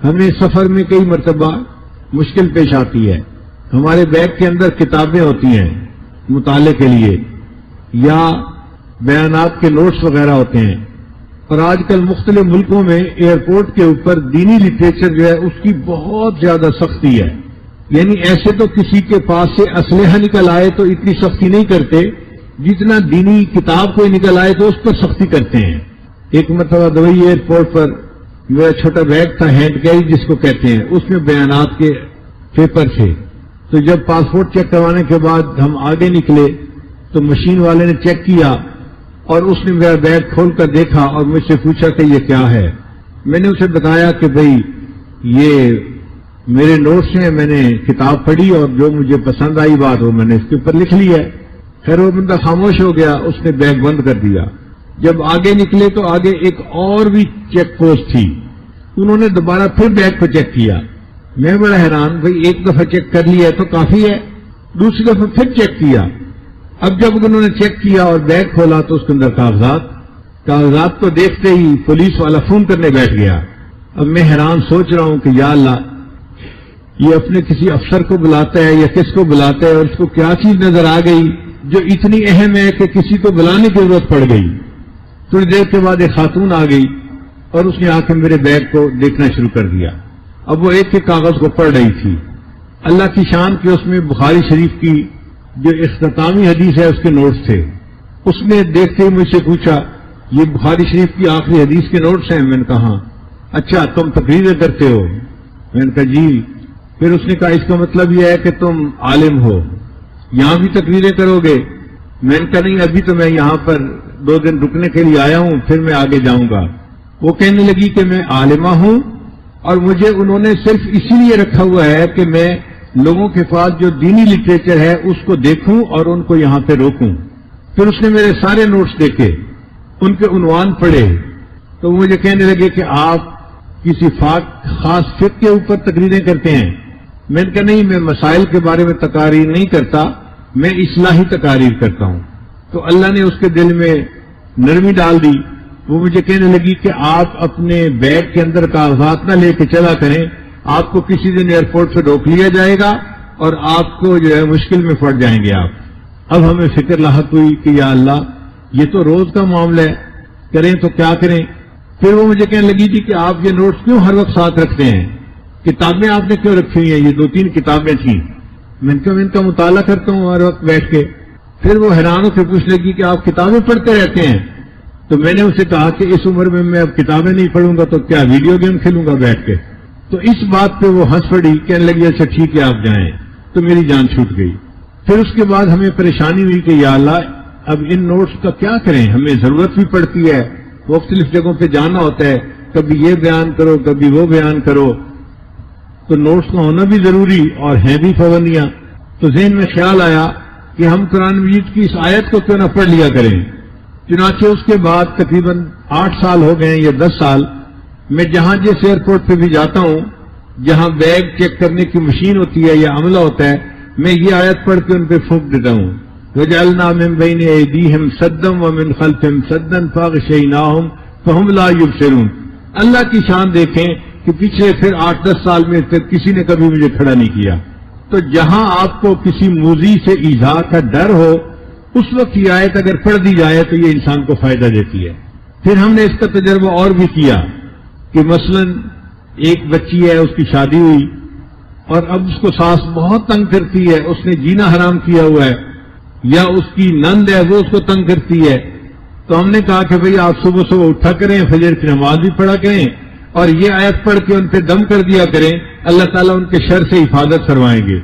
ہمیں سفر میں کئی مرتبہ مشکل پیش آتی ہے. ہمارے بیگ کے اندر کتابیں ہوتی ہیں مطالعے کے لیے یا بیانات کے نوٹس وغیرہ ہوتے ہیں، اور آج کل مختلف ملکوں میں ایئرپورٹ کے اوپر دینی لٹریچر جو ہے اس کی بہت زیادہ سختی ہے. یعنی ایسے تو کسی کے پاس سے اسلحہ نکل آئے تو اتنی سختی نہیں کرتے جتنا دینی کتاب کوئی نکل آئے تو اس پر سختی کرتے ہیں. ایک مرتبہ دبئی ایئرپورٹ پر میرا چھوٹا بیگ تھا، ہینڈ کیری جس کو کہتے ہیں، اس میں بیانات کے پیپر تھے. تو جب پاسپورٹ چیک کروانے کے بعد ہم آگے نکلے تو مشین والے نے چیک کیا اور اس نے میرا بیگ کھول کر دیکھا اور مجھ سے پوچھا کہ یہ کیا ہے. میں نے اسے بتایا کہ بھئی یہ میرے نوٹس ہیں، میں نے کتاب پڑھی اور جو مجھے پسند آئی بات وہ میں نے اس کے اوپر لکھ لی ہے. خیر وہ بندہ خاموش ہو گیا، اس نے بیگ بند کر دیا. جب آگے نکلے تو آگے ایک اور بھی چیک پوسٹ تھی، انہوں نے دوبارہ پھر بیگ کو چیک کیا. میں بڑا حیران، بھئی ایک دفعہ چیک کر لیا ہے تو کافی ہے. دوسری دفعہ پھر چیک کیا. اب جب انہوں نے چیک کیا اور بیگ کھولا تو اس کے اندر کاغذات کو دیکھتے ہی پولیس والا فون کرنے بیٹھ گیا. اب میں حیران سوچ رہا ہوں کہ یا اللہ، یہ اپنے کسی افسر کو بلاتا ہے یا کس کو بلاتا ہے اور اس کو کیا چیز نظر آ گئی جو اتنی اہم ہے کہ کسی کو بلانے کی ضرورت پڑ گئی. تھوڑی دیر کے بعد ایک خاتون آ گئی اور اس نے آ کے میرے بیگ کو دیکھنا شروع کر دیا. اب وہ ایک ایک کاغذ کو پڑھ رہی تھی. اللہ کی شان کہ اس میں بخاری شریف کی جو اختتامی حدیث ہے اس کے نوٹس تھے. اس نے دیکھتے ہی مجھ سے پوچھا یہ بخاری شریف کی آخری حدیث کے نوٹس ہیں؟ میں نے کہا اچھا تم تقریریں کرتے ہو؟ میں نے کہا جی. پھر اس نے کہا اس کا مطلب یہ ہے کہ تم عالم ہو، یہاں بھی تقریریں کرو گے؟ میں نے کہا نہیں، ابھی تو میں یہاں پر 2 دن رکنے کے لیے آیا ہوں، پھر میں آگے جاؤں گا. وہ کہنے لگی کہ میں عالمہ ہوں اور مجھے انہوں نے صرف اسی لیے رکھا ہوا ہے کہ میں لوگوں کے پاس جو دینی لٹریچر ہے اس کو دیکھوں اور ان کو یہاں پہ روکوں. پھر اس نے میرے سارے نوٹس دیکھے، ان کے عنوان پڑھے، تو مجھے کہنے لگے کہ آپ کسی خاص فقہ کے اوپر تقریریں کرتے ہیں؟ میں نے کہا نہیں، میں مسائل کے بارے میں تقاریر نہیں کرتا، میں اصلاحی تقاریر کرتا ہوں. تو اللہ نے اس کے دل میں نرمی ڈال دی. وہ مجھے کہنے لگی کہ آپ اپنے بیگ کے اندر کاغذات نہ لے کے چلا کریں، آپ کو کسی دن ایئرپورٹ سے روک لیا جائے گا اور آپ کو جو ہے مشکل میں پڑ جائیں گے آپ. اب ہمیں فکر لاحق ہوئی کہ یا اللہ یہ تو روز کا معاملہ ہے، کریں تو کیا کریں. پھر وہ مجھے کہنے لگی تھی کہ آپ یہ نوٹس کیوں ہر وقت ساتھ رکھتے ہیں؟ کتابیں آپ نے کیوں رکھی ہوئی ہیں؟ یہ 2-3 کتابیں تھیں. میں ان کا مطالعہ کرتا ہوں ہر وقت بیٹھ کے. پھر وہ حیرانوں سے پوچھ لگی کہ آپ کتابیں پڑھتے رہتے ہیں؟ تو میں نے اسے کہا کہ اس عمر میں میں اب کتابیں نہیں پڑھوں گا تو کیا ویڈیو گیم کھیلوں گا بیٹھ کے. تو اس بات پہ وہ ہنس پڑی، کہنے لگی اچھا ٹھیک ہے آپ جائیں. تو میری جان چھوٹ گئی. پھر اس کے بعد ہمیں پریشانی ہوئی کہ یا اللہ اب ان نوٹس کا کیا کریں، ہمیں ضرورت بھی پڑتی ہے، مختلف جگہوں پہ جانا ہوتا ہے، کبھی یہ بیان کرو کبھی وہ بیان کرو، تو نوٹس کا ہونا بھی ضروری اور ہیں بھی پابندیاں. تو ذہن میں خیال آیا کہ ہم قرآن مجید کی اس آیت کو کیوں نہ پڑھ لیا کریں. چنانچہ اس کے بعد تقریباً 8 سال ہو گئے یا 10 سال میں جہاں جس ایئرپورٹ پہ بھی جاتا ہوں، جہاں بیگ چیک کرنے کی مشین ہوتی ہے یا عملہ ہوتا ہے، میں یہ آیت پڑھ کے ان پہ پھونک دیتا ہوں، وَجَعَلْنَا مِن بَيْنِ أَيْدِيهِمْ سَدًّا وَمِنْ خَلْفِهِمْ سَدًّا فَأَغْشَيْنَاهُمْ فَهُمْ لَا يُبْصِرُونَ. اللہ کی شان دیکھیں کہ پچھلے پھر 8-10 سال میں پھر کسی نے کبھی مجھے کھڑا نہیں کیا. تو جہاں آپ کو کسی موذی سے ایذا کا ڈر ہو، اس وقت یہ آیت اگر پڑھ دی جائے تو یہ انسان کو فائدہ دیتی ہے. پھر ہم نے اس کا تجربہ اور بھی کیا کہ مثلا ایک بچی ہے، اس کی شادی ہوئی اور اب اس کو ساس بہت تنگ کرتی ہے، اس نے جینا حرام کیا ہوا ہے، یا اس کی نند ہے وہ اس کو تنگ کرتی ہے. تو ہم نے کہا کہ بھئی آپ صبح صبح اٹھا کریں، فجر کی نماز بھی پڑھا کریں اور یہ آیت پڑھ کے ان پہ دم کر دیا کریں، اللہ تعالیٰ ان کے شر سے حفاظت فرمائیں گے.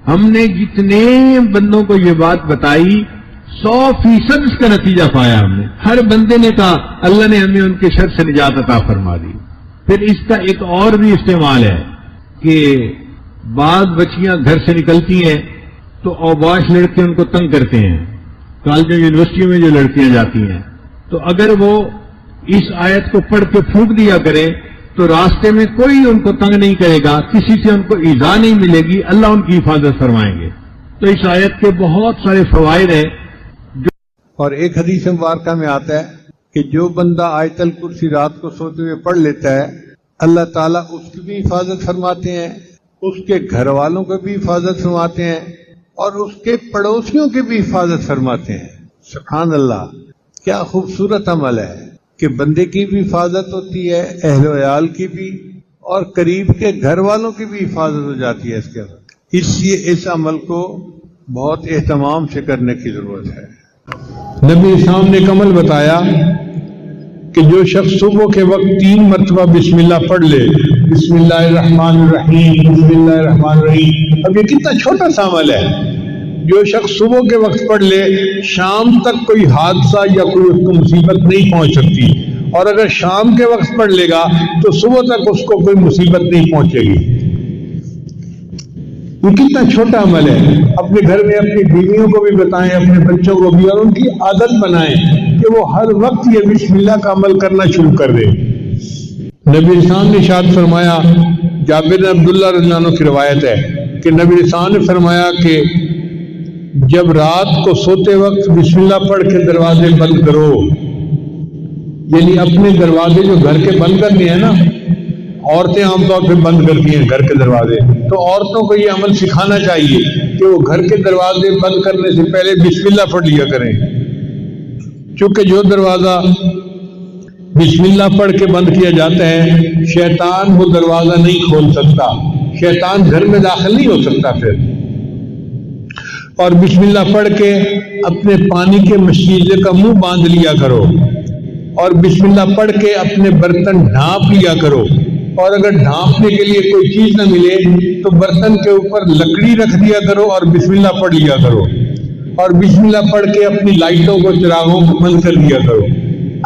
ہم نے جتنے بندوں کو یہ بات بتائی 100% اس کا نتیجہ پایا. ہم نے ہر بندے نے کہا اللہ نے ہمیں ان کے شر سے نجات عطا فرما دی. پھر اس کا ایک اور بھی استعمال ہے کہ بعض بچیاں گھر سے نکلتی ہیں تو اوباش لڑکے ان کو تنگ کرتے ہیں. کالجوں یونیورسٹیوں میں جو لڑکیاں جاتی ہیں، تو اگر وہ اس آیت کو پڑھ کے پھونک دیا کرے تو راستے میں کوئی ان کو تنگ نہیں کرے گا، کسی سے ان کو ایذا نہیں ملے گی، اللہ ان کی حفاظت فرمائیں گے. تو اس آیت کے بہت سارے فوائد ہیں. اور ایک حدیث مبارکہ میں آتا ہے کہ جو بندہ آیت الکرسی رات کو سوتے ہوئے پڑھ لیتا ہے اللہ تعالیٰ اس کی بھی حفاظت فرماتے ہیں، اس کے گھر والوں کی بھی حفاظت فرماتے ہیں، اور اس کے پڑوسیوں کی بھی حفاظت فرماتے ہیں۔ سبحان اللہ، کیا خوبصورت عمل ہے کہ بندے کی بھی حفاظت ہوتی ہے، اہل و عیال کی بھی، اور قریب کے گھر والوں کی بھی حفاظت ہو جاتی ہے اس کے بعد۔ اس لیے اس عمل کو بہت اہتمام سے کرنے کی ضرورت ہے۔ نبی اسلام نے ایک عمل بتایا کہ جو شخص صبح کے وقت 3 مرتبہ بسم اللہ پڑھ لے، بسم اللہ الرحمن الرحیم، بسم اللہ الرحمن الرحیم، اب یہ کتنا چھوٹا سا عمل ہے، جو شخص صبح کے وقت پڑھ لے شام تک کوئی حادثہ یا کوئی اس کو مصیبت نہیں پہنچ سکتی، اور اگر شام کے وقت پڑھ لے گا تو صبح تک اس کو کوئی مصیبت نہیں پہنچے گی۔ یہ کتنا چھوٹا عمل ہے، اپنے گھر میں اپنی بیویوں کو بھی بتائیں، اپنے بچوں کو بھی، اور ان کی عادت بنائیں کہ وہ ہر وقت یہ بسم اللہ کا عمل کرنا شروع کر دیں۔ نبی اسلام نے ارشاد فرمایا، جابر بن عبداللہ رضی اللہ عنہ کی روایت ہے کہ نبی اسلام نے فرمایا کہ جب رات کو سوتے وقت بسم اللہ پڑھ کے دروازے بند کرو، یعنی اپنے دروازے جو گھر کے بند کرنے ہیں نا، عورتیں عام طور پہ بند کرتی ہیں گھر کے دروازے، تو عورتوں کو یہ عمل سکھانا چاہیے کہ وہ گھر کے دروازے بند کرنے سے پہلے بسم اللہ پڑھ لیا کریں، چونکہ جو دروازہ بسم اللہ پڑھ کے بند کیا جاتا ہے شیطان وہ دروازہ نہیں کھول سکتا، شیطان گھر میں داخل نہیں ہو سکتا پھر۔ اور بسم اللہ پڑھ کے اپنے پانی کے مشیزے کا منہ باندھ لیا کرو، اور بسم اللہ پڑھ کے اپنے برتن ڈھانپ لیا کرو، اور اگر ڈھانپنے کے لیے کوئی چیز نہ ملے تو برتن کے اوپر لکڑی رکھ دیا کرو اور بسم اللہ پڑھ لیا کرو، اور بسم اللہ پڑھ کے اپنی لائٹوں کو چراغوں کو بند کر دیا کرو۔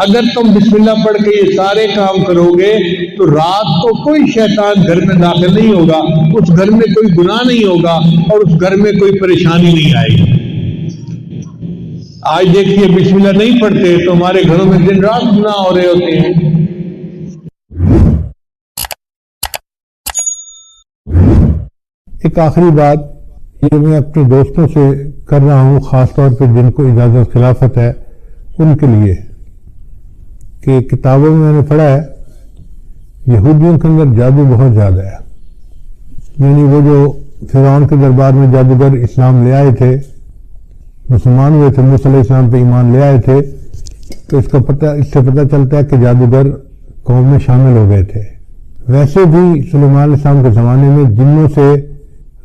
اگر تم بسم اللہ پڑھ کے یہ سارے کام کرو گے تو رات کو کوئی شیطان گھر میں داخل نہیں ہوگا، اس گھر میں کوئی گناہ نہیں ہوگا، اور اس گھر میں کوئی پریشانی نہیں آئے گی۔ آج دیکھیے بسم اللہ نہیں پڑھتے تو ہمارے گھروں میں دن رات گناہ ہو رہے ہوتے ہیں۔ ایک آخری بات یہ میں اپنے دوستوں سے کر رہا ہوں، خاص طور پہ جن کو اجازت خلافت ہے ان کے لیے، کہ کتابوں میں نے پڑھا ہے یہودیوں کے اندر جادو بہت زیادہ ہے، یعنی وہ جو فرعون کے دربار میں جادوگر اسلام لے آئے تھے، مسلمان ہوئے تھے، موسیٰ علیہ السلام پہ ایمان لے آئے تھے، تو اس سے پتہ چلتا ہے کہ جادوگر قوم میں شامل ہو گئے تھے۔ ویسے بھی سلیمان علیہ السلام کے زمانے میں جنوں سے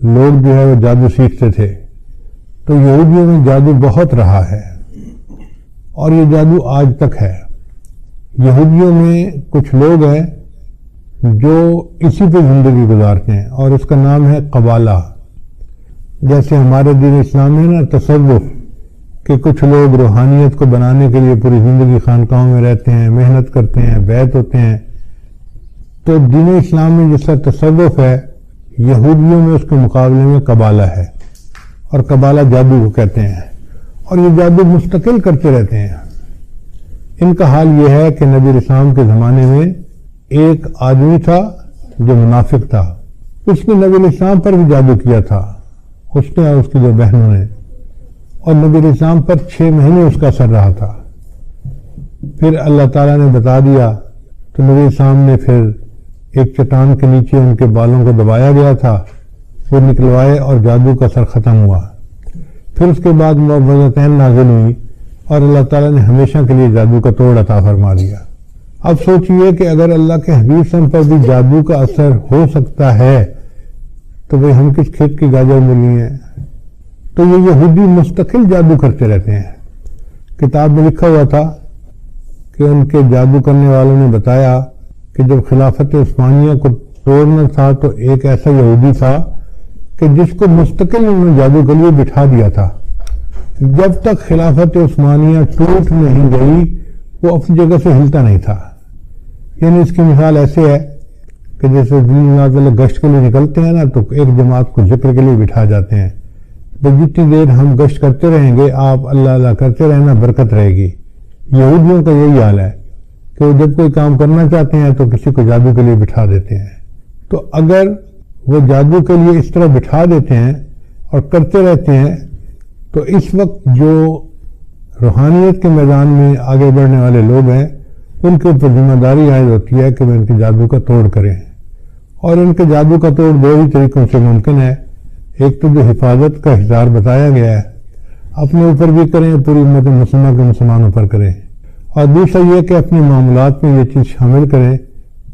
لوگ جو ہے وہ جادو سیکھتے تھے، تو یہودیوں میں جادو بہت رہا ہے، اور یہ جادو آج تک ہے۔ یہودیوں میں کچھ لوگ ہیں جو اسی پہ زندگی گزارتے ہیں، اور اس کا نام ہے قبالہ۔ جیسے ہمارے دین اسلام میں نا تصوف، کہ کچھ لوگ روحانیت کو بنانے کے لیے پوری زندگی خانقاہوں میں رہتے ہیں، محنت کرتے ہیں، بیعت ہوتے ہیں، تو دین اسلام میں جس طرح تصوف ہے، یہودیوں میں اس کے مقابلے میں قبالہ ہے، اور قبالہ جادو کو کہتے ہیں، اور یہ جادو مستقل کرتے رہتے ہیں۔ ان کا حال یہ ہے کہ نبی اسلام کے زمانے میں ایک آدمی تھا جو منافق تھا، اس نے نبی اسلام پر بھی جادو کیا تھا، اس نے اور اس کی 2 بہنوں نے، اور نبی اسلام پر 6 مہینے اس کا اثر رہا تھا۔ پھر اللہ تعالیٰ نے بتا دیا تو نبی اسلام نے پھر ایک چٹان کے نیچے ان کے بالوں کو دبایا گیا تھا، وہ نکلوائے اور جادو کا اثر ختم ہوا۔ پھر اس کے بعد معوذتین نازل ہوئی اور اللہ تعالیٰ نے ہمیشہ کے لیے جادو کا توڑ عطا فرما دیا۔ اب سوچئے کہ اگر اللہ کے حبیب صلی اللہ علیہ وسلم پر بھی جادو کا اثر ہو سکتا ہے تو بھئی ہم کس کھیت کی گاجر مولی ہیں؟ تو یہ یہودی مستقل جادو کرتے رہتے ہیں۔ کتاب میں لکھا ہوا تھا کہ ان کے جادو کرنے والوں نے بتایا کہ جب خلافت عثمانیہ کو توڑنا تھا تو ایک ایسا یہودی تھا کہ جس کو مستقل انہوں نے جادو کے لیے بٹھا دیا تھا، جب تک خلافت عثمانیہ ٹوٹ نہیں گئی وہ اپنی جگہ سے ہلتا نہیں تھا۔ یعنی اس کی مثال ایسے ہے کہ جیسے دین گشت کے لیے نکلتے ہیں نا تو ایک جماعت کو ذکر کے لیے بٹھا جاتے ہیں، جتنی دیر ہم گشت کرتے رہیں گے آپ اللہ اللہ کرتے رہنا، برکت رہے گی۔ یہودیوں کا یہی حال ہے کہ وہ جب کوئی کام کرنا چاہتے ہیں تو کسی کو جادو کے لیے بٹھا دیتے ہیں۔ تو اگر وہ جادو کے لیے اس طرح بٹھا دیتے ہیں اور کرتے رہتے ہیں تو اس وقت جو روحانیت کے میدان میں آگے بڑھنے والے لوگ ہیں ان کے اوپر ذمہ داری عائد ہوتی ہے کہ وہ ان کے جادو کا توڑ کریں، اور ان کے جادو کا توڑ دو ہی طریقوں سے ممکن ہے۔ ایک تو جو حفاظت کا احتیاط بتایا گیا ہے اپنے اوپر بھی کریں، پوری امت مسلمہ کے مسلمانوں پر کریں، اور دوسرا یہ کہ اپنے معاملات میں یہ چیز شامل کریں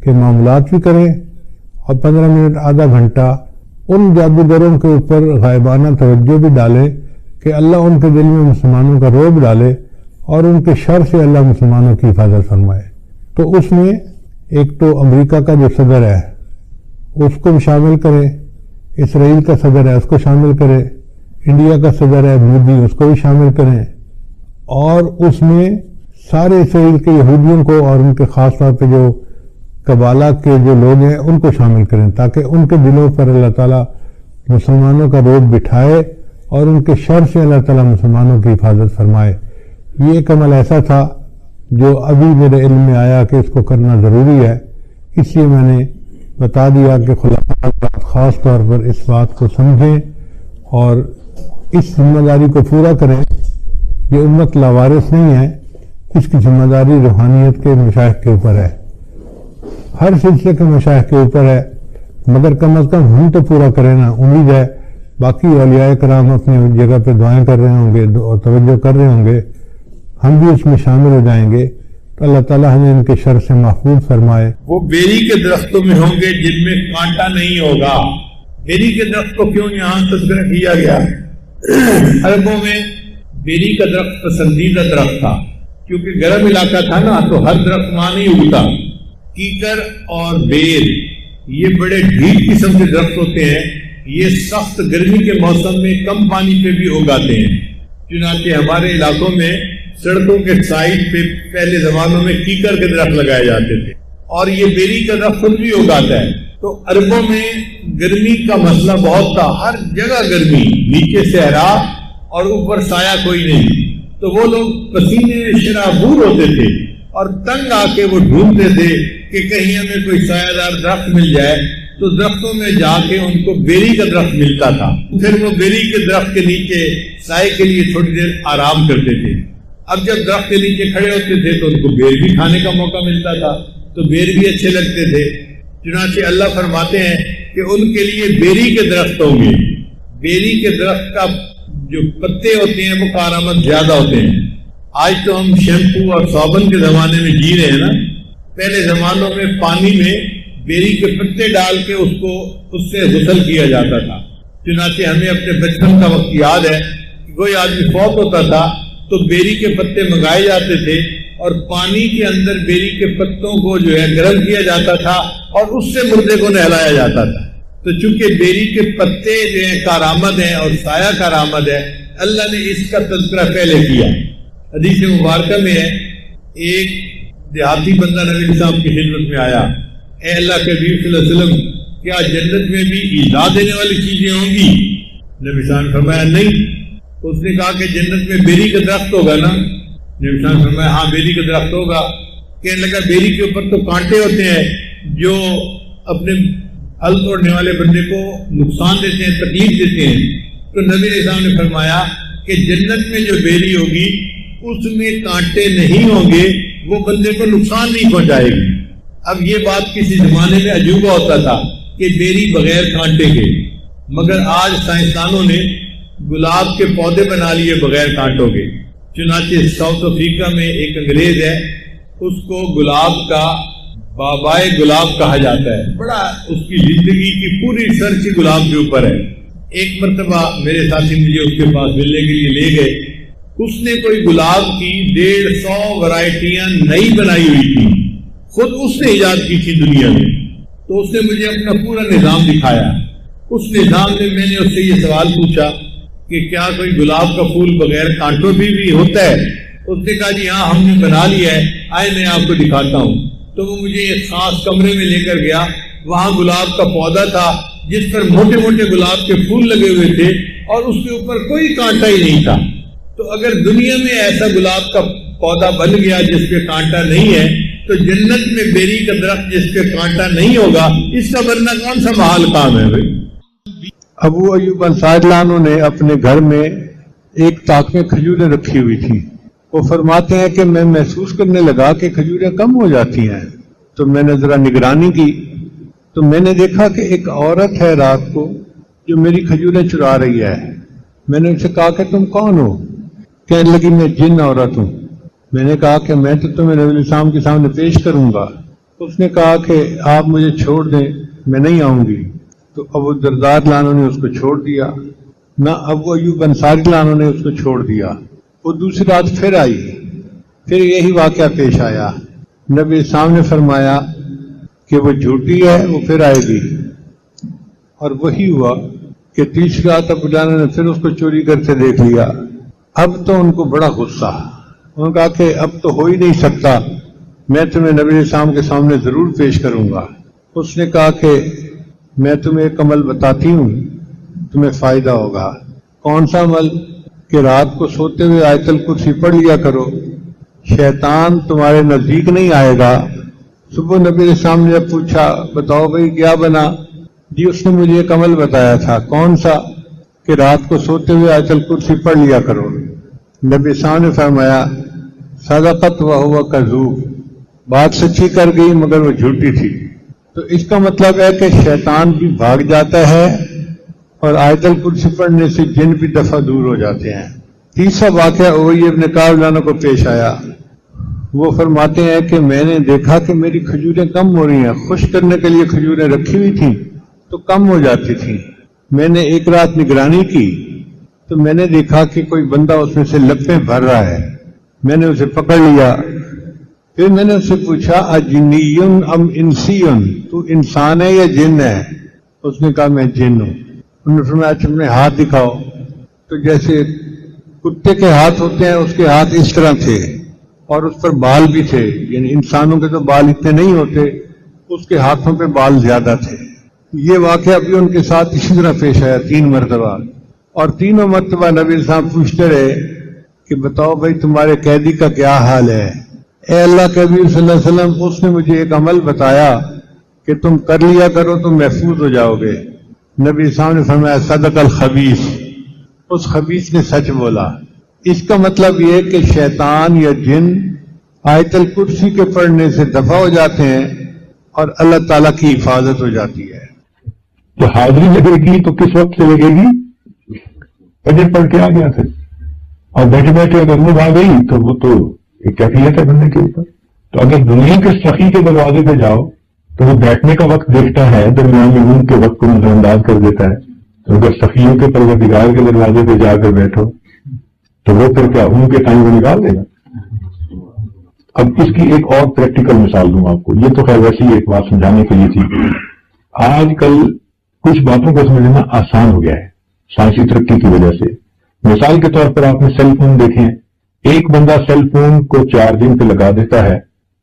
کہ معاملات بھی کریں اور 15 منٹ آدھا گھنٹہ ان جادوگروں کے اوپر غائبانہ توجہ بھی ڈالیں کہ اللہ ان کے دل میں مسلمانوں کا رعب ڈالے اور ان کے شر سے اللہ مسلمانوں کی حفاظت فرمائے۔ تو اس میں ایک تو امریکہ کا جو صدر ہے اس کو بھی شامل کریں، اسرائیل کا صدر ہے اس کو شامل کریں، انڈیا کا صدر ہے مودی اس کو بھی شامل کریں، اور اس میں سارے اسرائیل کے یہودیوں کو اور ان کے خاص طور پہ جو قبالہ کے جو لوگ ہیں ان کو شامل کریں تاکہ ان کے دلوں پر اللہ تعالیٰ مسلمانوں کا رعب بٹھائے اور ان کے شر سے اللہ تعالیٰ مسلمانوں کی حفاظت فرمائے۔ یہ ایک عمل ایسا تھا جو ابھی میرے علم میں آیا کہ اس کو کرنا ضروری ہے، اس لیے میں نے بتا دیا کہ خلافہ خاص طور پر اس بات کو سمجھیں اور اس ذمہ داری کو پورا کریں۔ یہ امت لاوارث نہیں ہے، اس کی ذمہ داری روحانیت کے مشائخ کے اوپر ہے، ہر سلسلے کے مشائخ کے اوپر ہے، مگر کم از کم ہم تو پورا کریں نا۔ امید ہے باقی اولیاء کرام اپنی جگہ پہ دعائیں کر رہے ہوں گے اور توجہ کر رہے ہوں گے، ہم بھی اس میں شامل ہو جائیں گے تو اللہ تعالیٰ ہمیں ان کے شر سے محفوظ فرمائے۔ وہ بیری کے درختوں میں ہوں گے جن میں کانٹا نہیں ہوگا۔ بیری کے درخت کو کیوں یہاں تذکرہ کیا گیا؟ عربوں میں بیری کا درخت پسندیدہ درخت تھا، کیونکہ گرم علاقہ تھا نا تو ہر درخت وہاں نہیں اگتا۔ کیکر اور بیر یہ بڑے ڈھیٹ قسم کے درخت ہوتے ہیں، یہ سخت گرمی کے موسم میں کم پانی پہ بھی اگاتے ہیں۔ چنانچہ ہمارے علاقوں میں سڑکوں کے سائڈ پہ پہلے زمانوں میں کیکر کے درخت لگائے جاتے تھے، اور یہ بیری کا درخت خود بھی اگاتا ہے۔ تو عربوں میں گرمی کا مسئلہ بہت تھا، ہر جگہ گرمی، نیچے صحرا اور اوپر سایہ کوئی نہیں، تو وہ لوگ پسینے شرابور ہوتے تھے اور تنگ آ کے وہ ڈھونڈتے تھے کہ کہیں ہمیں کوئی سایہ دار درخت مل جائے، تو درختوں میں جا کے ان کو بیری کا درخت ملتا تھا، پھر وہ بیری کے درخت کے نیچے سائے کے لیے تھوڑی دیر آرام کرتے تھے۔ اب جب درخت کے نیچے کھڑے ہوتے تھے تو ان کو بیر بھی کھانے کا موقع ملتا تھا، تو بیر بھی اچھے لگتے تھے۔ چنانچہ اللہ فرماتے ہیں کہ ان کے لیے بیری کے درخت ہوں گے۔ بیری کے درخت کا جو پتے ہوتے ہیں وہ کارآمد زیادہ ہوتے ہیں۔ آج تو ہم شیمپو اور صابن کے زمانے میں جی رہے ہیں نا، پہلے زمانوں میں پانی میں بیری کے پتے ڈال کے اس سے غسل کیا جاتا تھا۔ چنانچہ ہمیں اپنے بچپن کا وقت یاد ہے کہ کوئی آدمی فوت ہوتا تھا تو بیری کے پتے منگائے جاتے تھے اور پانی کے اندر بیری کے پتوں کو جو ہے گرم کیا جاتا تھا اور اس سے مردے کو نہلایا جاتا تھا۔ تو چونکہ بیری کے پتے جو ہیں کارآمد ہیں اور سایہ کارآمد ہے، اللہ نے اس کا تذکرہ پہلے کیا۔ حدیث مبارکہ میں ہے، ایک دیہاتی بندہ نبی صاحب کی خدمت میں آیا، اے اللہ کے حبیب صلی اللہ علیہ وسلم، کیا جنت میں بھی ایذا دینے والی چیزیں ہوں گی؟ نبی صاحب نے فرمایا نہیں۔ اس نے کہا کہ جنت میں بیری کا درخت ہوگا نا؟ نبی صاحب نے فرمایا ہاں بیری کا درخت ہوگا۔ کہنے لگا بیری کے اوپر تو کانٹے ہوتے ہیں جو اپنے پھل توڑنے والے بندے کو نقصان دیتے ہیں، تکلیف دیتے ہیں۔ تو نبی علیہ السلام نے فرمایا کہ جنت میں جو بیری ہوگی اس میں کانٹے نہیں ہوں گے، وہ بندے کو نقصان نہیں پہنچائے گی۔ اب یہ بات کسی زمانے میں عجوبہ ہوتا تھا کہ بیری بغیر کانٹے کے، مگر آج سائنسدانوں نے گلاب کے پودے بنا لیے بغیر کانٹوں کے۔ چنانچہ ساؤتھ افریقہ میں ایک انگریز ہے، اس کو گلاب کا بابائے گلاب کہا جاتا ہے، بڑا اس کی زندگی کی پوری ریسرچ گلاب کے اوپر ہے۔ ایک مرتبہ میرے ساتھی مجھے اس کے پاس ملنے کے لیے لے گئے، اس نے کوئی گلاب کی 150 ورائٹیاں نئی بنائی ہوئی تھی، خود اس نے ایجاد کی تھی دنیا میں۔ تو اس نے مجھے اپنا پورا نظام دکھایا۔ اس نظام میں میں نے اس سے یہ سوال پوچھا کہ کیا کوئی گلاب کا پھول بغیر کانٹوں بھی ہوتا ہے؟ اس نے کہا جی ہاں ہم نے بنا لیا ہے، آئے میں آپ کو دکھاتا ہوں۔ تو وہ مجھے ایک خاص کمرے میں لے کر گیا، وہاں گلاب کا پودا تھا جس پر موٹے موٹے گلاب کے پھول لگے ہوئے تھے اور اس کے اوپر کوئی کانٹا ہی نہیں تھا۔ تو اگر دنیا میں ایسا گلاب کا پودا بن گیا جس پہ کانٹا نہیں ہے، تو جنت میں بیری کا درخت جس پہ کانٹا نہیں ہوگا، اس کا بننا کون سا محال کام ہے بھائی؟ ابو ایوب انصاری عنہ نے اپنے گھر میں ایک طاق میں کھجوریں رکھی ہوئی تھی، وہ فرماتے ہیں کہ میں محسوس کرنے لگا کہ کھجوریں کم ہو جاتی ہیں، تو میں نے ذرا نگرانی کی تو میں نے دیکھا کہ ایک عورت ہے رات کو جو میری کھجوریں چرا رہی ہے۔ میں نے ان سے کہا کہ تم کون ہو؟ کہنے لگی میں جن عورت ہوں۔ میں نے کہا کہ میں تو تمہیں نبی الاسلام کے سامنے پیش کروں گا۔ اس نے کہا کہ آپ مجھے چھوڑ دیں، میں نہیں آؤں گی۔ تو ابو الدرداء لانو نے اس کو چھوڑ دیا، نہ ابو ایوب انصاری لانو نے اس کو چھوڑ دیا۔ وہ دوسری رات پھر آئی، پھر یہی واقعہ پیش آیا۔ نبی الاسلام نے فرمایا کہ وہ جھوٹی ہے، وہ پھر آئے گی۔ اور وہی ہوا کہ تیسری رات ابو جانا نے پھر اس کو چوری کرتے دیکھ لیا۔ اب تو ان کو بڑا غصہ، انہوں نے کہا کہ اب تو ہو ہی نہیں سکتا، میں تمہیں نبی الاسلام کے سامنے ضرور پیش کروں گا۔ اس نے کہا کہ میں تمہیں ایک عمل بتاتی ہوں، تمہیں فائدہ ہوگا۔ کون سا عمل؟ کہ رات کو سوتے ہوئے آیت الکرسی پڑھ لیا کرو، شیطان تمہارے نزدیک نہیں آئے گا۔ صبح نبی علیہ السلام نے پوچھا بتاؤ بھائی کیا بنا؟ جی اس نے مجھے ایک عمل بتایا تھا۔ کون سا؟ کہ رات کو سوتے ہوئے آیت الکرسی پڑھ لیا کرو۔ نبی السلام نے فرمایا صدقت وہو کذوب، بات سچی کر گئی مگر وہ جھوٹی تھی۔ تو اس کا مطلب ہے کہ شیطان بھی بھاگ جاتا ہے اور آیت الکرسی پڑھنے سے جن بھی دفعہ دور ہو جاتے ہیں۔ تیسرا واقعہ اوئی ابن کعب لانہ کو پیش آیا۔ وہ فرماتے ہیں کہ میں نے دیکھا کہ میری کھجوریں کم ہو رہی ہیں، خشک کرنے کے لیے کھجوریں رکھی ہوئی تھیں تو کم ہو جاتی تھیں۔ میں نے ایک رات نگرانی کی تو میں نے دیکھا کہ کوئی بندہ اس میں سے لپیں بھر رہا ہے۔ میں نے اسے پکڑ لیا، پھر میں نے اس سے پوچھا اجنیٌ ام انسیٌ، تو انسان ہے یا جن ہے؟ اس نے کہا میں جن ہوں۔ انہوں نے فرمایا اچھا اپنے ہاتھ دکھاؤ۔ تو جیسے کتے کے ہاتھ ہوتے ہیں اس کے ہاتھ اس طرح تھے اور اس پر بال بھی تھے، یعنی انسانوں کے تو بال اتنے نہیں ہوتے، اس کے ہاتھوں پہ بال زیادہ تھے۔ یہ واقعہ بھی ان کے ساتھ اسی طرح پیش آیا 3 مرتبہ، اور تینوں مرتبہ نبی صاحب پوچھتے رہے کہ بتاؤ بھائی تمہارے قیدی کا کیا حال ہے؟ اے اللہ کے حبیب صلی اللہ علیہ وسلم، اس نے مجھے ایک عمل بتایا کہ تم کر لیا کرو تم محفوظ ہو جاؤ گے۔ نبی صاحب نے فرمایا صدق الخبیث، اس خبیث نے سچ بولا۔ اس کا مطلب یہ کہ شیطان یا جن آیت الکرسی کے پڑھنے سے دفع ہو جاتے ہیں اور اللہ تعالیٰ کی حفاظت ہو جاتی ہے۔ تو حاضری لگے گی تو کس وقت سے لگے گی؟ فجر پڑھ کے آ گیا تھا اور بیٹھے بیٹھے اگر وہ آ گئی تو وہ تو ایک کیفیت ہے بندے کے اوپر۔ تو اگر دنیا کے سخی کے دروازے پہ جاؤ تو وہ بیٹھنے کا وقت دیکھتا ہے، درمیان میں اون کے وقت کو نظر انداز کر دیتا ہے۔ تو اگر سخیوں کے پروردگار کے دروازے پہ جا کر بیٹھو تو وہ پھر کیا ان کے ٹائم کو نکال دے گا؟ اب اس کی ایک اور پریکٹیکل مثال دوں آپ کو، یہ تو خیر ویسی ایک بات سمجھانے کے لیے تھی۔ آج کل کچھ باتوں کو سمجھنا آسان ہو گیا ہے سائنسی ترقی کی وجہ سے۔ مثال کے طور پر آپ نے سیل فون دیکھیں، ایک بندہ سیل فون کو چارجنگ پہ لگا دیتا ہے،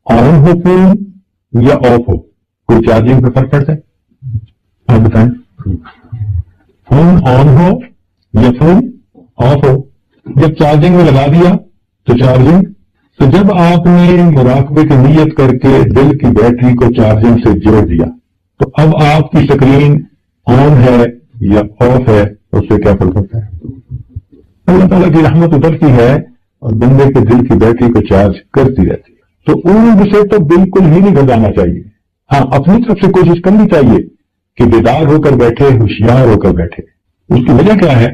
آن ہو فون یا آف ہو، کوئی چارجنگ پہ فرق پڑتا ہے؟ آپ بتائیں، فون آن ہو یا فون آف ہو؟ جب چارجنگ میں لگا دیا تو چارجنگ، تو جب آپ نے مراقبے کی نیت کر کے دل کی بیٹری کو چارجنگ سے جوڑ دیا تو اب آپ کی سکرین آن ہے یا آف ہے، اس سے کیا فرق ہوتا ہے؟ اللہ تعالیٰ کی رحمت اترتی ہے اور بندے کے دل کی بیٹری کو چارج کرتی رہتی ہے۔ تو اونگ سے تو بالکل ہی نہیں گھبرانا چاہیے، ہاں اپنی طرف سے کوشش کرنی چاہیے کہ بیدار ہو کر بیٹھے، ہوشیار ہو کر بیٹھے۔ اس کی وجہ کیا ہے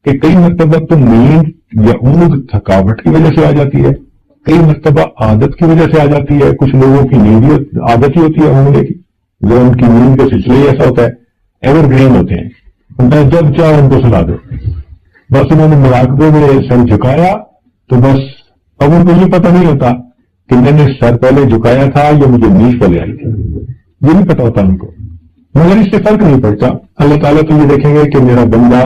کہ کئی مرتبہ تو نیند یا اونگ تھکاوٹ کی وجہ سے آ جاتی ہے، کئی مرتبہ عادت کی وجہ سے آ جاتی ہے۔ کچھ لوگوں کی نیند عادت ہی ہوتی ہے اونگنے کی، جو ان کی نیند کا سلسلہ ہی ایسا ہوتا ہے، ایور گرین ہوتے ہیں، جب چاہو ان کو سلا دو۔ بس انہوں نے مراقبے میں سر جھکایا تو بس اب ان کو یہ پتہ نہیں ہوتا کہ میں نے سر پہلے جھکایا تھا یا مجھے نیند پہلے آئی تھی، یہ نہیں پتا ہوتا ان کو، مگر اس سے فرق نہیں پڑتا۔ اللہ تعالیٰ تو یہ دیکھیں گے کہ میرا بندہ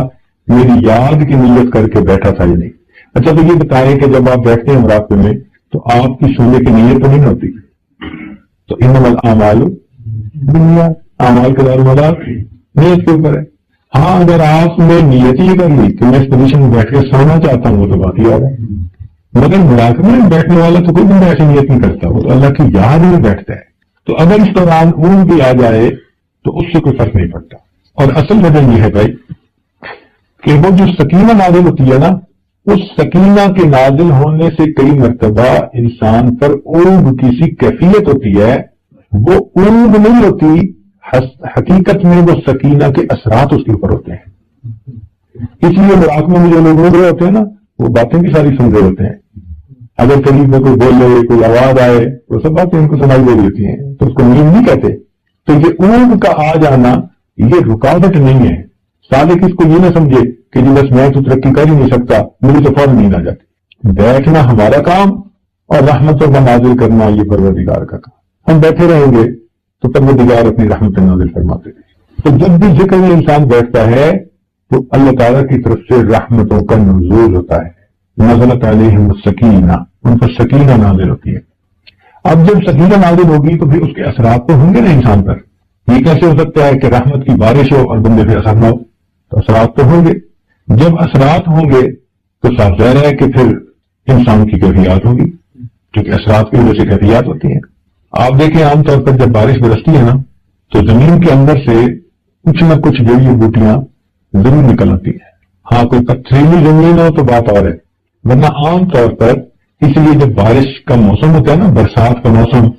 میری یاد کی نیت کر کے بیٹھا تھا یا نہیں۔ اچھا تو یہ بتائیں کہ جب آپ بیٹھتے ہیں مراقبے میں تو آپ کی سونے کی نیت تو نہیں ہوتی؟ تو انما الاعمال بالنیات، اعمال کا دارالمدار نیت کے اوپر ہے۔ ہاں اگر آپ نے نیت ہی کر لی کہ میں اس پوزیشن میں بیٹھ کے سونا چاہتا ہوں، وہ تو بات ہی آ ہے، مگر مراقبے میں بیٹھنے والا تو کوئی بندہ ایسی نیت نہیں کرتا، وہ تو اللہ کی یاد میں بیٹھتا ہے۔ تو اگر اس دوران اونگ بھی آ جائے تو اس سے کوئی فرق نہیں پڑتا۔ اور اصل وجہ یہ ہے بھائی کہ وہ جو سکینہ نازل ہوتی ہے نا، اس سکینہ کے نازل ہونے سے کئی مرتبہ انسان پر اونگ کی سی کیفیت ہوتی ہے، وہ اونگ نہیں ہوتی، حقیقت میں وہ سکینہ کے اثرات اس کے اوپر ہوتے ہیں۔ اس لیے مراقبے میں جو لوگ اونگ رہے ہوتے ہیں نا، وہ باتیں بھی ساری سن رہے ہوتے ہیں۔ اگر قریب میں کوئی بولے، کوئی آواز آئے، وہ سب باتیں ان کو سنائی دے رہی ہوتی ہیں، تو اس کو نیند نہیں کہتے۔ تو یہ اونگ کا آ جانا یہ رکاوٹ نہیں ہے۔ سالک اس کو یہ نہ سمجھے کہ جی بس میں تو ترقی کر ہی نہیں سکتا، مجھے تو فوراً نیند آ جاتی۔ بیٹھنا ہمارا کام اور رحمتوں کا نازل کرنا یہ پروردگار کا کام۔ ہم بیٹھے رہیں گے تو پروردگار اپنی رحمت نازل فرماتے ہیں۔ تو جب بھی ذکر میں انسان بیٹھتا ہے تو اللہ تعالیٰ کی طرف سے رحمتوں کا نزول ہوتا ہے۔ نزلت علیہم السکینہ، ان پر سکینہ نازل ہوتی ہے۔ اب جب سکینہ نازل ہوگی تو پھر اس کے اثرات تو ہوں گے نا انسان پر۔ یہ کیسے ہو سکتا ہے کہ رحمت کی بارش ہو اور بندے پہ اثر نہ ہو؟ تو اثرات تو ہوں گے۔ جب اثرات ہوں گے تو صاف ظاہر ہے کہ پھر انسان کی کیفیات ہوگی، کیونکہ اثرات کی وجہ سے کیفیات ہوتی ہیں۔ آپ دیکھیں عام طور پر جب بارش برستی ہے نا تو زمین کے اندر سے کچھ نہ کچھ جڑی بوٹیاں ضرور نکل آتی ہیں۔ ہاں کوئی پتھریلی زمین ہو تو بات اور ہے، ورنہ عام طور پر اس لیے جب بارش کا موسم ہوتا ہے نا، برسات کا موسم،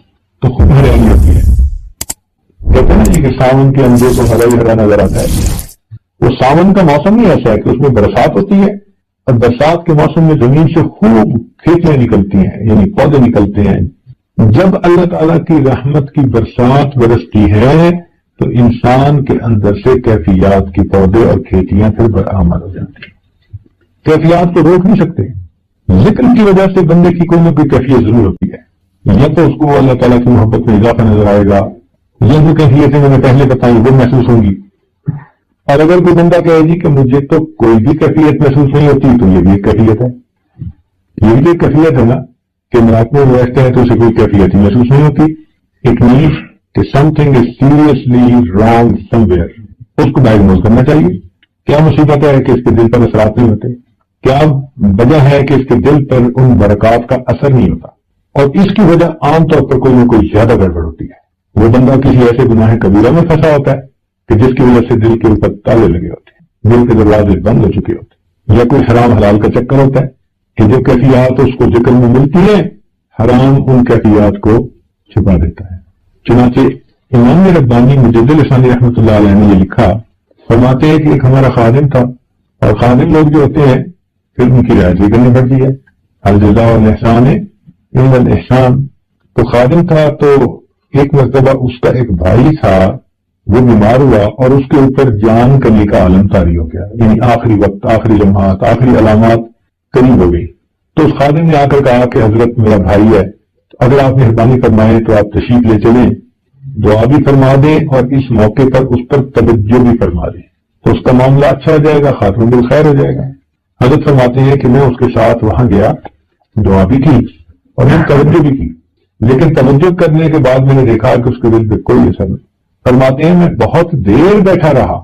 تو خوب ہریالی ہوتی ہے۔ کہتے ہیں نا جی کہ ساون کے اندر کو ہرا ہی ہرا نظر آتا ہے۔ وہ ساون کا موسم ہی ایسا ہے کہ اس میں برسات ہوتی ہے، اور برسات کے موسم میں زمین سے خوب کھیتیاں نکلتی ہیں، یعنی پودے نکلتے ہیں۔ جب اللہ تعالیٰ کی رحمت کی برسات برستی ہے تو انسان کے اندر سے کیفیات کی پودے اور کھیتیاں پھر برآمد ہو جاتی ہیں۔ کیفیات کو روک نہیں سکتے۔ ذکر کی وجہ سے بندے کی کوئی نہ کوئی کیفیت ضرور ہوتی ہے، یا تو اس کو اللہ تعالیٰ کی محبت میں اضافہ نظر آئے گا، یا جو کیفیتیں میں نے پہلے بتائی وہ محسوس ہوں گی۔ اور اگر کوئی بندہ کہے جی کہ مجھے تو کوئی بھی کیفیت محسوس نہیں ہوتی، تو یہ بھی ایک کیفیت ہے۔ یہ بھی ایک کیفیت ہے نا کہ مراقبے میں بیٹھتے ہیں تو اسے کوئی کیفیت ہی محسوس نہیں ہوتی۔ اٹ مینس کہ something is seriously wrong somewhere, اس کو ڈائگنوز کرنا چاہیے۔ کیا مصیبت ہے کہ اس کے دل پر اثرات نہیں ہوتے؟ کیا وجہ ہے کہ اس کے دل پر ان برکات کا اثر نہیں ہوتا؟ اور اس کی وجہ عام طور پر کوئی نہ کوئی زیادہ گڑبڑ ہوتی ہے۔ وہ بندہ کسی ایسے گناہ کبیرہ میں پھنسا ہوتا ہے کہ جس کی وجہ سے دل کے اوپر تالے لگے ہوتے ہیں، دل کے دروازے بند ہو چکے ہوتے ہیں، یا کوئی حرام حلال کا چکر ہوتا ہے کہ جو کیفیات اس کو ذکر میں ملتی ہیں، حرام ان کیفیات کو چھپا دیتا ہے۔ چنانچہ امام ربانی مجد لسانی رحمۃ اللہ علیہ نے یہ لکھا، فرماتے ہیں کہ ایک ہمارا خادم تھا، اور خادم لوگ جو ہوتے ہیں پھر ان کی رعایت بھی کرنی پڑتی ہے۔ الجزاء والاحسان الا الاحسان۔ تو خادم تھا تو ایک مرتبہ اس کا ایک بھائی تھا، وہ بیمار ہوا اور اس کے اوپر جان کرنے کا عالم طاری ہو گیا، یعنی آخری وقت، آخری لمحات، آخری علامات قریب ہو گئی۔ تو اس خادم نے آ کر کہا کہ حضرت میرا بھائی ہے، اگر آپ مہربانی فرمائیں تو آپ تشریف لے چلیں، دعا بھی فرما دیں اور اس موقع پر اس پر توجہ بھی فرما دیں، تو اس کا معاملہ اچھا ہو جائے گا، خاتمہ بالخیر ہو جائے گا۔ حضرت فرماتے ہیں کہ میں اس کے ساتھ وہاں گیا، دعا بھی کی اور میں توجہ بھی کی، لیکن توجہ کرنے کے بعد میں نے دیکھا کہ اس کے دل پہ کوئی اثر نہیں۔ فرماتے ہیں میں بہت دیر بیٹھا رہا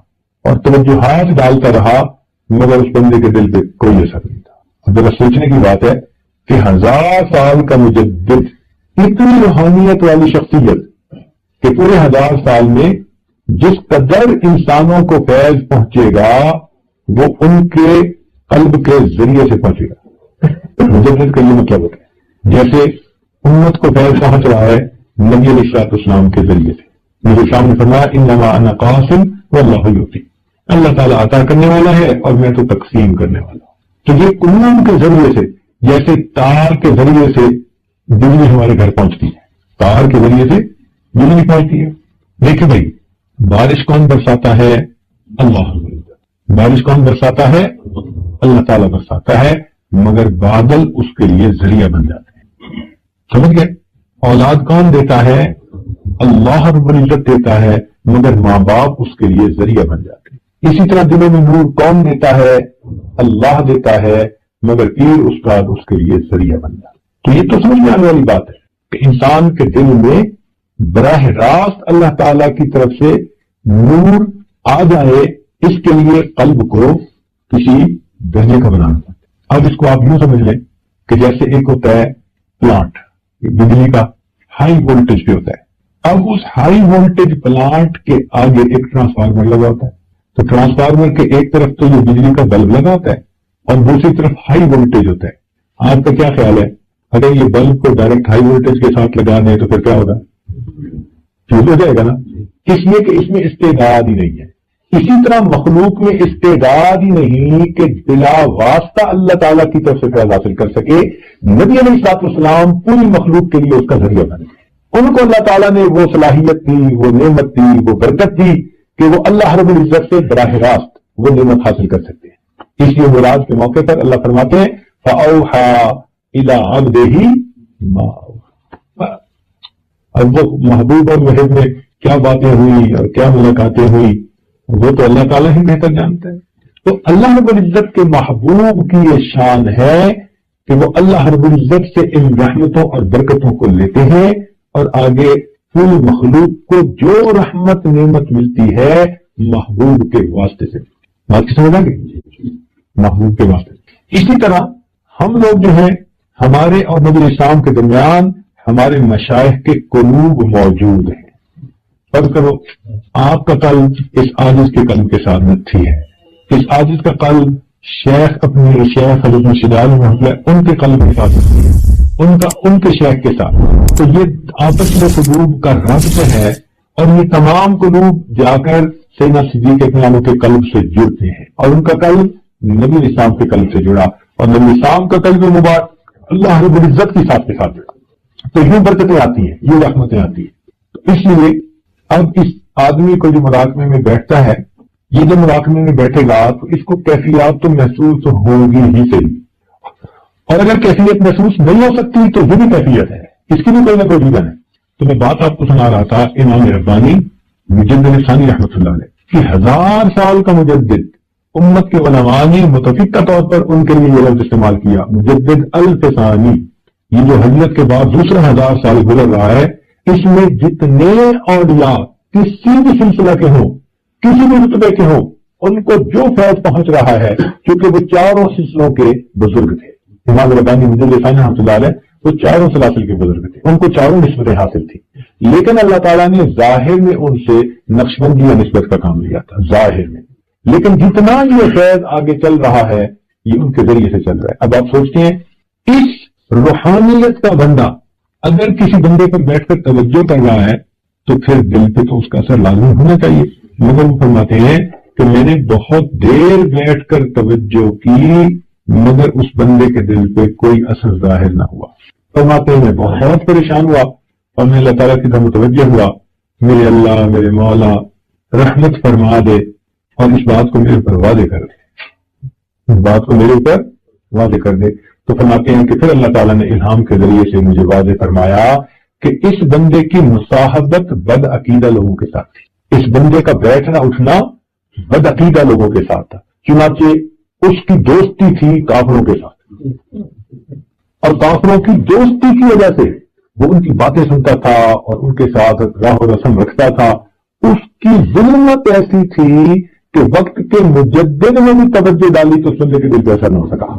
اور توجہات ڈالتا رہا، مگر اس بندے کے دل پہ کوئی اثر نہیں تھا۔ اب ذرا سوچنے کی بات ہے کہ 1000 سال کا مجدد، اتنی روحانیت والی شخصیت کہ پورے 1000 سال میں جس قدر انسانوں کو فیض پہنچے گا وہ ان کے قلب کے ذریعے سے پہنچے گا۔ مجدد کا یہ مطلب ہے جیسے امت کو فیض پہنچ رہا ہے نبی علیہ الصلوۃ والسلام کے ذریعے سے۔ میرے سامنے فرمایا انما انا قاسم واللہ یعطی، اللہ تعالیٰ عطا کرنے والا ہے اور میں تو تقسیم کرنے والا ہوں۔ تو یہ قلوب کے ذریعے سے، جیسے تار کے ذریعے سے بجلی ہمارے گھر پہنچتی ہے، تار کے ذریعے سے بجلی پہنچتی ہے۔ دیکھیں بھائی، بارش کون برساتا ہے؟ اللہ۔ بارش کون برساتا ہے؟ اللہ تعالیٰ برساتا ہے، مگر بادل اس کے لیے ذریعہ بن جاتے ہیں۔ سمجھ گئے؟ اولاد کون دیتا ہے؟ اللہ رب العزت دیتا ہے، مگر ماں باپ اس کے لیے ذریعہ بن جاتے ہیں۔ اسی طرح دلوں میں نور کون دیتا ہے؟ اللہ دیتا ہے، مگر پیر استاد اس کے لیے ذریعہ بن جاتا ہے۔ تو یہ تو سمجھ میں آنے والی بات ہے کہ انسان کے دل میں براہ راست اللہ تعالی کی طرف سے نور آ جائے، اس کے لیے قلب کو کسی درجے کا بنانا پڑتا ہے۔ اب اس کو آپ یوں سمجھ لیں کہ جیسے ایک ہوتا ہے پلانٹ، بجلی کا ہائی وولٹیج پہ ہوتا ہے، اب اس ہائی وولٹیج پلانٹ کے آگے ایک ٹرانسفارمر لگا ہوتا ہے، تو ٹرانسفارمر کے ایک طرف تو یہ بجلی کا بلب لگا ہوتا ہے، اور دوسری طرف ہائی وولٹیج ہوتا ہے. آپ کا کیا خیال ہے اگر یہ بلب کو ڈائریکٹ ہائی وولٹیج کے ساتھ لگا دیں تو پھر کیا ہوگا؟ فیوز ہو جائے گا نا. اس لیے کہ اس میں استعداد ہی نہیں ہے. اسی طرح مخلوق میں استعداد ہی نہیں کہ بلا واسطہ اللہ تعالیٰ کی طرف سے فیض حاصل کر سکے. نبی علیہ الصلوۃ والسلام پوری مخلوق کے لیے اس کا ذریعہ بنے. ان کو اللہ تعالیٰ نے وہ صلاحیت دی، وہ نعمت دی، وہ برکت دی کہ وہ اللہ رب العزت سے براہ راست وہ نعمت حاصل کر سکتے ہیں. اس لیے معراج کے موقع پر اللہ فرماتے ہیں فَأَوْحَىٰ إِلَىٰ عَبْدِهِ مَا أَوْحَىٰ. اب وہ محبوب اور محب میں کیا باتیں ہوئی اور کیا ملاقاتیں ہوئی وہ تو اللہ تعالیٰ ہی بہتر جانتا ہے. تو اللہ رب العزت کے محبوب کی یہ شان ہے کہ وہ اللہ رب العزت سے ان رحمتوں اور برکتوں کو لیتے ہیں اور آگے پوری مخلوق کو جو رحمت نعمت ملتی ہے محبوب کے واسطے سے. بات کی سمجھ آ گئی؟ محبوب کے واسطے. اسی طرح ہم لوگ جو ہیں ہمارے اور نبی اسلام کے درمیان ہمارے مشائخ کے قلوب موجود ہیں. فرض کرو آپ کا قلب اس عاجز کے قلب کے ساتھ نتھی ہے، اس عاجز کا قلب شیخ اپنے شیخ حضرت مرشد عالم محمد ان کے قلب کے ساتھ نتھی ہے، ان کے شیخ کے ساتھ. تو یہ آپس میں قلوب کا ربط ہے اور یہ تمام قلوب جا کر سیدنا صدیق اکرام کے قلب سے جڑتے ہیں اور ان کا قلب نبی اسلام کے قلب سے جڑا اور نبی اسلام کا قلب مبارک اللہ رب العزت کے ساتھ جڑا. تو یوں برکتیں آتی ہیں، یہ رحمتیں آتی ہیں. تو اس لیے اب اس آدمی کو جو مراقبے میں بیٹھتا ہے، یہ جو مراقبے میں بیٹھے گا تو اس کو کیفیات تو محسوس ہوگی ہی صحیح، اور اگر کیفیت محسوس نہیں ہو سکتی تو یہ بھی کیفیت ہے، اس کی بھی کوئی نہ کوئی ریزن ہے. تو میں بات آپ کو سنا رہا تھا امام ربانی مجدد ثانی رحمۃ اللہ علیہ کہ 1000 سال کا مجدد امت کے علماء نے متفقہ طور پر ان کے لیے یہ لفظ استعمال کیا مجدد الفسانی. یہ جو ہجرت کے بعد دوسرا 1000 سال گزر رہا ہے اس میں جتنے اولیاء کسی بھی سلسلہ کے ہوں، کسی بھی رتبے کے ہوں، ان کو جو فیض پہنچ رہا ہے کیونکہ وہ چاروں سلسلوں کے بزرگ تھے. امام ربانی مجدد ثانی رحمۃ اللہ علیہ وہ چاروں سلاسل کے بزرگ تھے، ان کو چاروں نسبتیں حاصل تھی. لیکن اللہ تعالیٰ نے ظاہر میں ان سے نقشبندی یا نسبت کا کام لیا تھا ظاہر میں. لیکن جتنا یہ فیض آگے چل رہا ہے یہ ان کے ذریعے سے چل رہا ہے. اب آپ سوچتے ہیں اس روحانیت کا بندہ اگر کسی بندے پر بیٹھ کر توجہ کر رہا ہے تو پھر دل پہ تو اس کا اثر لازم ہونا چاہیے. مگر وہ فرماتے ہیں کہ میں نے بہت دیر بیٹھ کر توجہ کی مگر اس بندے کے دل پہ کوئی اثر ظاہر نہ ہوا. فرماتے ہیں میں بہت پریشان ہوا اور میں اللہ تعالیٰ کی طرف متوجہ ہوا میرے اللہ میرے مولا رحمت فرما دے اور اس بات کو میرے اوپر واضح کر دے، اس بات کو میرے اوپر واضح کر دے. تو فرماتے ہیں کہ پھر اللہ تعالیٰ نے الہام کے ذریعے سے مجھے واضح فرمایا کہ اس بندے کی مصاحبت بد عقیدہ لوگوں کے ساتھ تھی، اس بندے کا بیٹھنا اٹھنا بد عقیدہ لوگوں کے ساتھ تھا. چنانچہ اس کی دوستی تھی کافروں کے ساتھ اور کافروں کی دوستی کی وجہ سے وہ ان کی باتیں سنتا تھا اور ان کے ساتھ راہ و رسم رکھتا تھا. اس کی ظلمت ایسی تھی کہ وقت کے مجدد میں بھی توجہ ڈالی تو اس بندے کے دل پہ اثر نہ ہو سکا.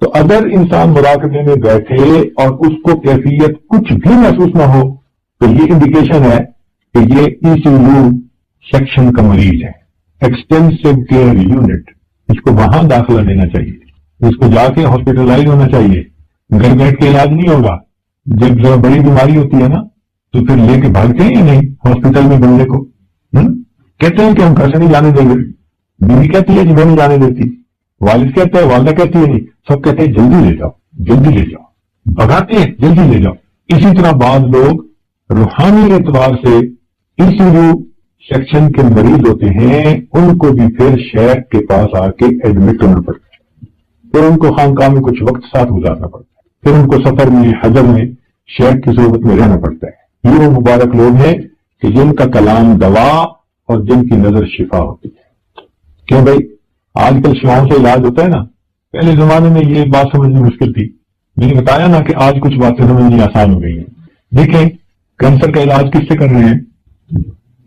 تو اگر انسان مراقبے میں بیٹھے اور اس کو کیفیت کچھ بھی محسوس نہ ہو تو یہ انڈیکیشن ہے کہ یہ ECU سیکشن کا مریض ہے، ایکسٹینسو کیئر یونٹ. اس کو وہاں داخلہ دینا چاہیے، اس کو جا کے ہاسپٹلائز ہونا چاہیے. گھر بیٹھ کے علاج نہیں ہوگا. جب ذرا بڑی بیماری ہوتی ہے نا تو پھر لے کے بھاگتے ہیں یا نہیں ہاسپٹل میں بندے کو. کہتے ہیں کہ ہم گھر سے نہیں جانے دیں گے، بیوی کہتی ہے کہ میں نہیں جانے دیتی، والد کہتا ہے، والدہ کہتی ہے نہیں، سب کہتے ہیں جلدی لے جاؤ جلدی لے جاؤ، بھگاتے ہیں جلدی لے جاؤ. اسی طرح بعض لوگ روحانی اعتبار سے ECU سیکشن کے مریض ہوتے ہیں، ان کو بھی پھر شیخ کے پاس آ کے ایڈمٹ ہونا پڑتا ہے، پھر ان کو خانقاہ میں کچھ وقت ساتھ گزارنا پڑتا ہے، پھر ان کو سفر میں حجر میں شیخ کی صحبت میں رہنا پڑتا ہے. یہ وہ مبارک لوگ ہیں کہ جن کا کلام دوا اور جن کی نظر شفا ہوتی ہے. کیوں بھائی آج کل شفاؤں سے علاج ہوتا ہے نا، پہلے زمانے میں یہ بات سمجھنی مشکل تھی. میں نے بتایا نا کہ آج کچھ باتیں سمجھنی آسان ہو گئی ہیں. دیکھیں کینسر کا علاج کس سے کر رہے ہیں؟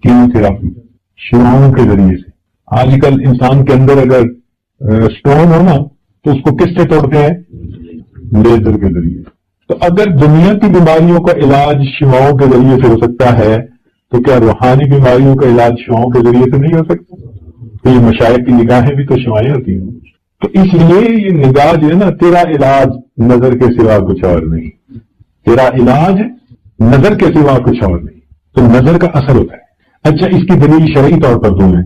کیموتھراپی، شفاؤں کے ذریعے سے. آج کل انسان کے اندر اگر سٹون ہو نا تو اس کو کس سے توڑتے ہیں؟ لیزر کے ذریعے. تو اگر دنیا کی بیماریوں کا علاج شفاؤں کے ذریعے سے ہو سکتا ہے تو کیا روحانی بیماریوں کا علاج شفاؤں کے ذریعے سے نہیں ہو سکتا؟ تو یہ مشائخ کی نگاہیں بھی تو شفائیں ہوتی ہیں. تو اس لیے یہ نگاہ جو ہے نا، تیرا علاج نظر کے سوا کچھ اور نہیں، تیرا علاج نظر کے سوا کچھ اور نہیں، تو نظر کا اثر ہوتا ہے۔ اچھا، اس کی دلیل شرعی طور پر دوں میں،